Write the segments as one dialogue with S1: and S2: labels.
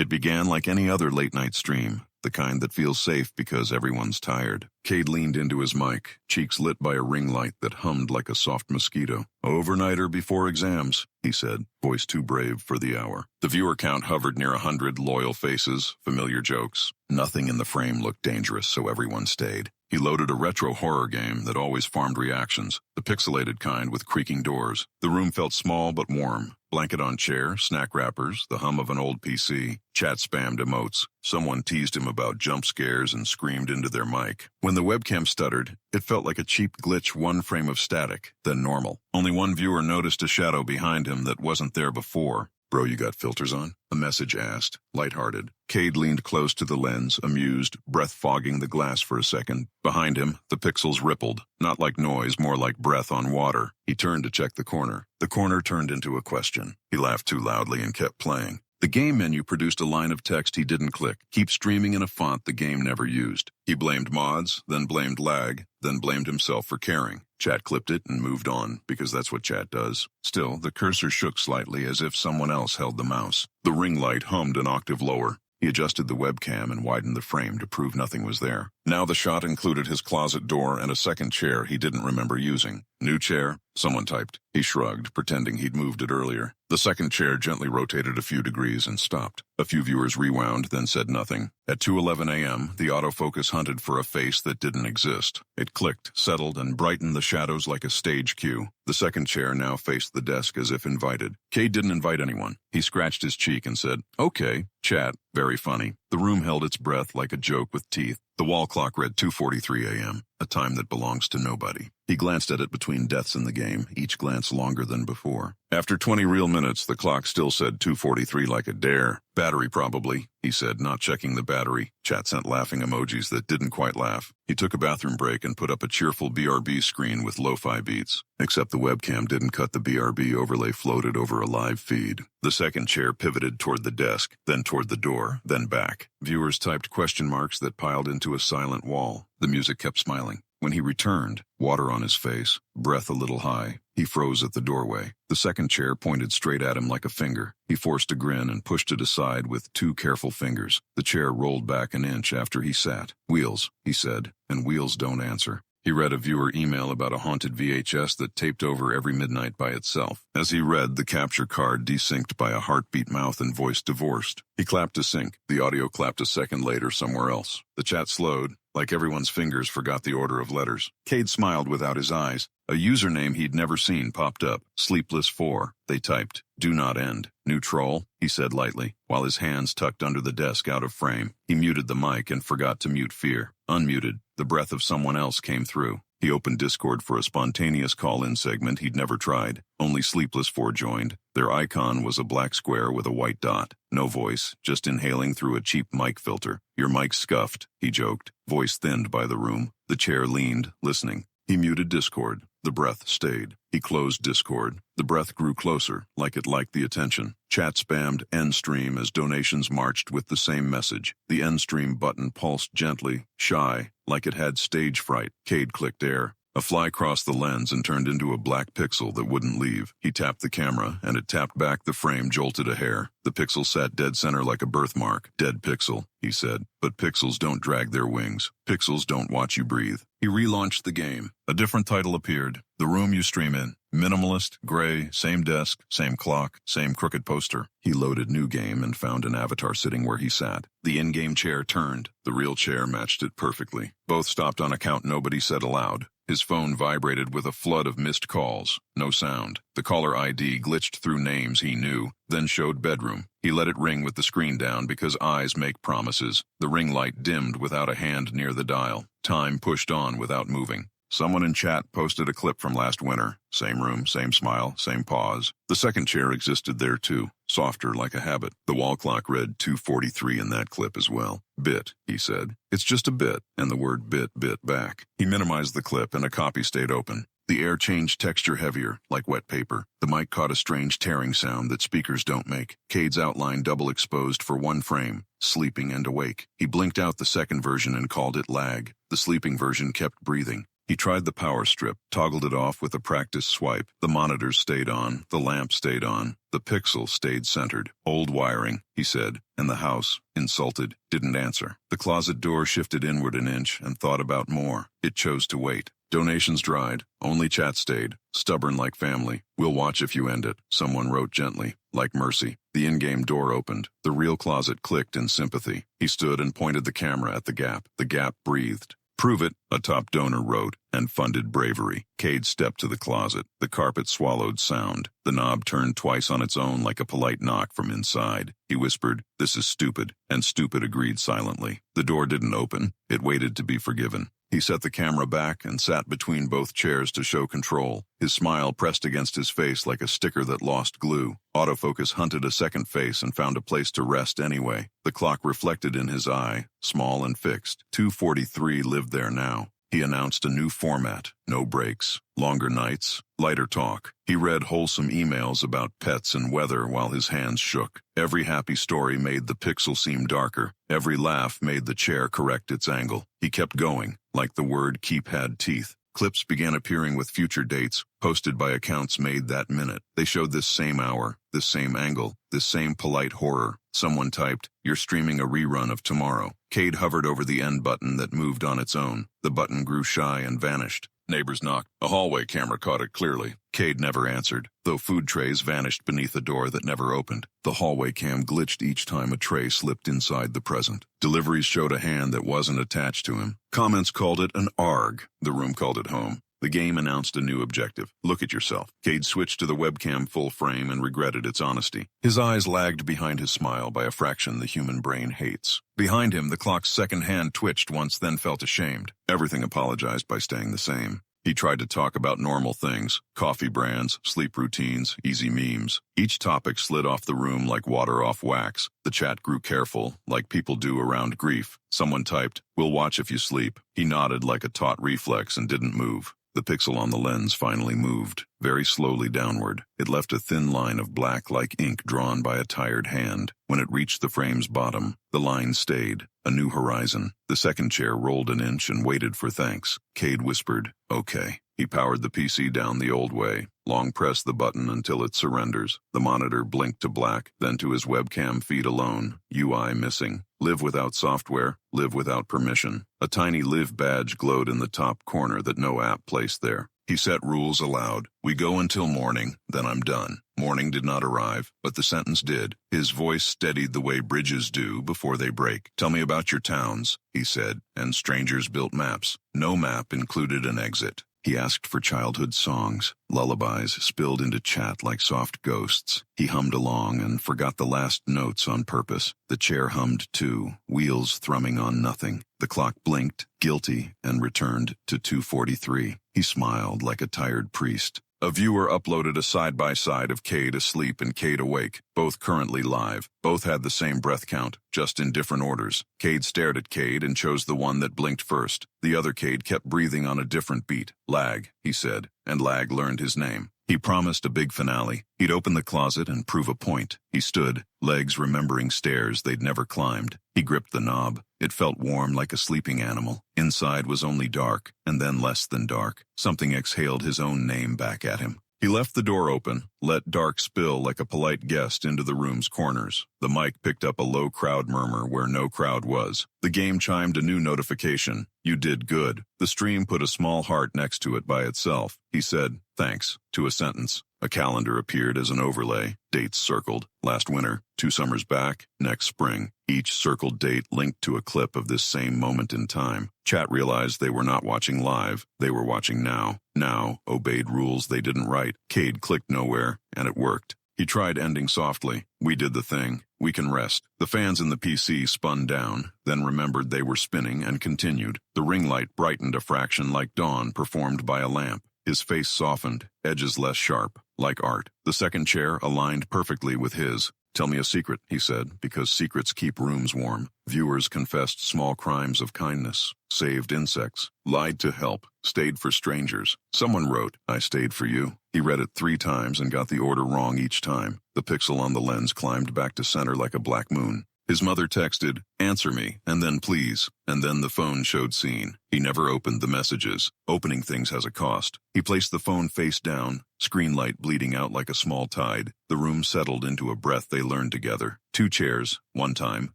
S1: It began like any other late-night stream, the kind that feels safe because everyone's tired. Cade leaned into his mic, cheeks lit by a ring light that hummed like a soft mosquito. "Overnighter before exams," he said, voice too brave for the hour. The viewer count hovered near 100 loyal faces, familiar jokes. Nothing in the frame looked dangerous, so everyone stayed. He loaded a retro horror game that always farmed reactions, the pixelated kind with creaking doors. The room felt small but warm. Blanket on chair, snack wrappers, the hum of an old PC. Chat spammed emotes. Someone teased him about jump scares and screamed into their mic. When the webcam stuttered, it felt like a cheap glitch, one frame of static, then normal. Only one viewer noticed a shadow behind him that wasn't there before. "Bro, you got filters on?" a message asked, lighthearted. Cade leaned close to the lens, amused, breath fogging the glass for a second. Behind him, the pixels rippled, not like noise, more like breath on water. He turned to check the corner. The corner turned into a question. He laughed too loudly and kept playing. The game menu produced a line of text he didn't click. Keep streaming in a font the game never used. He blamed mods, then blamed lag, then blamed himself for caring. Chat clipped it and moved on, because that's what chat does. Still, the cursor shook slightly as if someone else held the mouse. The ring light hummed an octave lower. He adjusted the webcam and widened the frame to prove nothing was there. Now the shot included his closet door and a second chair he didn't remember using. "New chair?" someone typed. He shrugged, pretending he'd moved it earlier. The second chair gently rotated a few degrees and stopped. A few viewers rewound, then said nothing. At 2:11 a.m., the autofocus hunted for a face that didn't exist. It clicked, settled, and brightened the shadows like a stage cue. The second chair now faced the desk as if invited. Cade didn't invite anyone. He scratched his cheek and said, "Okay, chat, very funny." The room held its breath like a joke with teeth. The wall clock read 2:43 a.m., a time that belongs to nobody. He glanced at it between deaths in the game, each glance longer than before. After 20 real minutes, the clock still said 2:43 like a dare. "Battery probably," he said, not checking the battery. Chat sent laughing emojis that didn't quite laugh. He took a bathroom break and put up a cheerful BRB screen with lo-fi beats. Except the webcam didn't cut, the BRB overlay floated over a live feed. The second chair pivoted toward the desk, then toward the door, then back. Viewers typed question marks that piled into a silent wall. The music kept smiling. When he returned, water on his face, breath a little high, he froze at the doorway. The second chair pointed straight at him like a finger. He forced a grin and pushed it aside with 2 careful fingers. The chair rolled back an inch after he sat. "Wheels," he said, and wheels don't answer. He read a viewer email about a haunted VHS that taped over every midnight by itself. As he read, the capture card desynced by a heartbeat mouth and voice divorced. He clapped to sync. The audio clapped a second later somewhere else. The chat slowed, like everyone's fingers forgot the order of letters. Cade smiled without his eyes. A username he'd never seen popped up. Sleepless4. They typed, "Do not end." "New troll," he said lightly, while his hands tucked under the desk out of frame. He muted the mic and forgot to mute fear. Unmuted, the breath of someone else came through. He opened Discord for a spontaneous call-in segment he'd never tried. Only Sleepless4 joined. Their icon was a black square with a white dot. No voice, just inhaling through a cheap mic filter. "Your mic's scuffed," he joked, voice thinned by the room. The chair leaned, listening. He muted Discord. The breath stayed. He closed Discord. The breath grew closer, like it liked the attention. Chat spammed end stream as donations marched with the same message. The end stream button pulsed gently, shy, like it had stage fright. Cade clicked air. A fly crossed the lens and turned into a black pixel that wouldn't leave. He tapped the camera, and it tapped back. The frame jolted a hair. The pixel sat dead center like a birthmark. "Dead pixel," he said. "But pixels don't drag their wings. Pixels don't watch you breathe." He relaunched the game. A different title appeared. "The room you stream in." Minimalist, gray, same desk, same clock, same crooked poster. He loaded new game and found an avatar sitting where he sat. The in-game chair turned. The real chair matched it perfectly. Both stopped on account nobody said aloud. His phone vibrated with a flood of missed calls. No sound. The caller ID glitched through names he knew, then showed bedroom. He let it ring with the screen down because eyes make promises. The ring light dimmed without a hand near the dial. Time pushed on without moving. Someone in chat posted a clip from last winter. Same room, same smile, same pause. The second chair existed there too, softer like a habit. The wall clock read 2:43 in that clip as well. "Bit," he said. "It's just a bit," and the word bit back. He minimized the clip and a copy stayed open. The air changed texture heavier, like wet paper. The mic caught a strange tearing sound that speakers don't make. Cade's outline double exposed for one frame, sleeping and awake. He blinked out the second version and called it lag. The sleeping version kept breathing. He tried the power strip, toggled it off with a practice swipe. The monitors stayed on, the lamp stayed on, the pixel stayed centered. Old wiring, he said, and the house, insulted, didn't answer. The closet door shifted inward an inch and thought about more. It chose to wait. Donations dried, only chat stayed, stubborn like family. We'll watch if you end it, someone wrote gently, like mercy. The in-game door opened. The real closet clicked in sympathy. He stood and pointed the camera at the gap. The gap breathed. Prove it, a top donor wrote, and funded bravery. Cade stepped to the closet. The carpet swallowed sound. The knob turned twice on its own like a polite knock from inside. He whispered, "This is stupid," and stupid agreed silently. The door didn't open. It waited to be forgiven. He set the camera back and sat between both chairs to show control. His smile pressed against his face like a sticker that lost glue. Autofocus hunted a second face and found a place to rest anyway. The clock reflected in his eye, small and fixed. 2:43 lived there now. He announced a new format, no breaks, longer nights, lighter talk. He read wholesome emails about pets and weather while his hands shook. Every happy story made the pixel seem darker. Every laugh made the chair correct its angle. He kept going, like the word keep had teeth. Clips began appearing with future dates, posted by accounts made that minute. They showed this same hour, this same angle, this same polite horror. Someone typed, "You're streaming a rerun of tomorrow." Cade hovered over the end button that moved on its own. The button grew shy and vanished. Neighbors knocked. A hallway camera caught it clearly. Cade never answered, though food trays vanished beneath a door that never opened. The hallway cam glitched each time a tray slipped inside the present. Deliveries showed a hand that wasn't attached to him. Comments called it an ARG. The room called it home. The game announced a new objective. Look at yourself. Cade switched to the webcam full frame and regretted its honesty. His eyes lagged behind his smile by a fraction the human brain hates. Behind him, the clock's second hand twitched once, then felt ashamed. Everything apologized by staying the same. He tried to talk about normal things, coffee brands, sleep routines, easy memes. Each topic slid off the room like water off wax. The chat grew careful, like people do around grief. Someone typed, "We'll watch if you sleep." He nodded like a taut reflex and didn't move. The pixel on the lens finally moved, very slowly downward. It left a thin line of black like ink drawn by a tired hand. When it reached the frame's bottom, the line stayed, a new horizon. The second chair rolled an inch and waited for thanks. Cade whispered, "Okay." He powered the PC down the old way. Long press the button until it surrenders. The monitor blinked to black, then to his webcam feed alone, UI missing. Live without software, live without permission. A tiny live badge glowed in the top corner that no app placed there. He set rules aloud. "We go until morning, then I'm done." Morning did not arrive, but the sentence did. His voice steadied the way bridges do before they break. "Tell me about your towns," he said, and strangers built maps. No map included an exit. He asked for childhood songs. Lullabies spilled into chat like soft ghosts. He hummed along and forgot the last notes on purpose. The chair hummed too, wheels thrumming on nothing. The clock blinked, guilty, and returned to 2:43. He smiled like a tired priest. A viewer uploaded a side-by-side of Cade asleep and Cade awake, both currently live. Both had the same breath count, just in different orders. Cade stared at Cade and chose the one that blinked first. The other Cade kept breathing on a different beat. "Lag," he said, and Lag learned his name. He promised a big finale. He'd open the closet and prove a point. He stood, legs remembering stairs they'd never climbed. He gripped the knob. It felt warm like a sleeping animal. Inside was only dark, and then less than dark. Something exhaled his own name back at him. He left the door open, let dark spill like a polite guest into the room's corners. The mic picked up a low crowd murmur where no crowd was. The game chimed a new notification. "You did good." The stream put a small heart next to it by itself. He said, "Thanks," to a sentence. A calendar appeared as an overlay, dates circled. Last winter, 2 summers back, next spring. Each circled date linked to a clip of this same moment in time. Chat realized they were not watching live, they were watching now. Now, obeyed rules they didn't write. Cade clicked nowhere, and it worked. He tried ending softly. "We did the thing. We can rest." The fans in the PC spun down, then remembered they were spinning and continued. The ring light brightened a fraction like dawn performed by a lamp. His face softened, edges less sharp, like art. The second chair aligned perfectly with his. "Tell me a secret," he said, because secrets keep rooms warm. Viewers confessed small crimes of kindness, saved insects, lied to help, stayed for strangers. Someone wrote, "I stayed for you." He read it 3 times and got the order wrong each time. The pixel on the lens climbed back to center like a black moon. His mother texted, "Answer me, and then please," and then the phone showed seen. He never opened the messages. Opening things has a cost. He placed the phone face down, screen light bleeding out like a small tide. The room settled into a breath they learned together. 2 chairs, 1 time,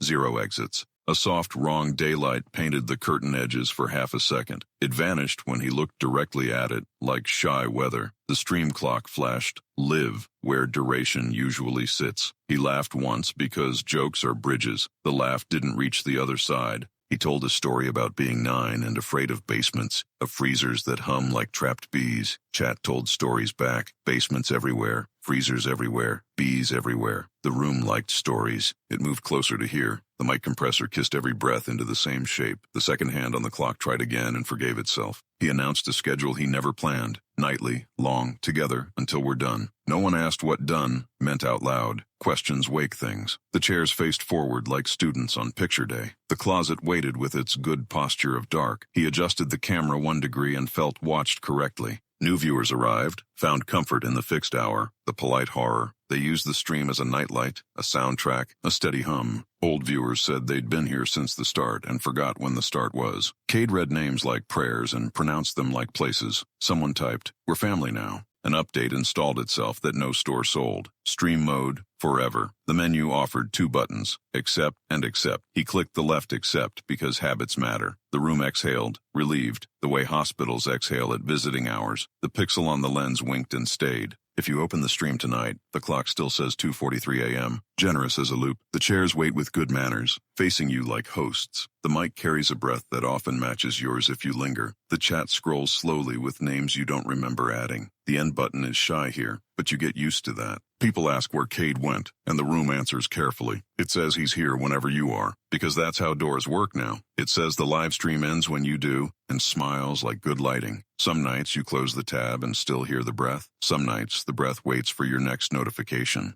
S1: 0 exits. A soft, wrong daylight painted the curtain edges for half a second. It vanished when he looked directly at it, like shy weather. The stream clock flashed, "Live," where duration usually sits. He laughed once because jokes are bridges. The laugh didn't reach the other side. He told a story about being 9 and afraid of basements, of freezers that hum like trapped bees. Chat told stories back. Basements everywhere, freezers everywhere, bees everywhere. The room liked stories. It moved closer to hear. The mic compressor kissed every breath into the same shape. The second hand on the clock tried again and forgave itself. He announced a schedule he never planned. Nightly, long, together, until we're done. No one asked what done meant out loud. Questions wake things. The chairs faced forward like students on picture day. The closet waited with its good posture of dark. He adjusted the camera 1 degree and felt watched correctly. New viewers arrived, found comfort in the fixed hour, the polite horror. They used the stream as a nightlight, a soundtrack, a steady hum. Old viewers said they'd been here since the start and forgot when the start was. Cade read names like prayers and pronounced them like places. Someone typed, "We're family now." An update installed itself that no store sold. Stream mode, forever. The menu offered 2 buttons, accept and accept. He clicked the left accept because habits matter. The room exhaled, relieved, the way hospitals exhale at visiting hours. The pixel on the lens winked and stayed. If you open the stream tonight, the clock still says 2:43 a.m. Generous as a loop. The chairs wait with good manners, facing you like hosts. The mic carries a breath that often matches yours if you linger. The chat scrolls slowly with names you don't remember adding. The end button is shy here, but you get used to that. People ask where Cade went, and the room answers carefully. It says he's here whenever you are, because that's how doors work now. It says the live stream ends when you do, and smiles like good lighting. Some nights you close the tab and still hear the breath. Some nights the breath waits for your next notification.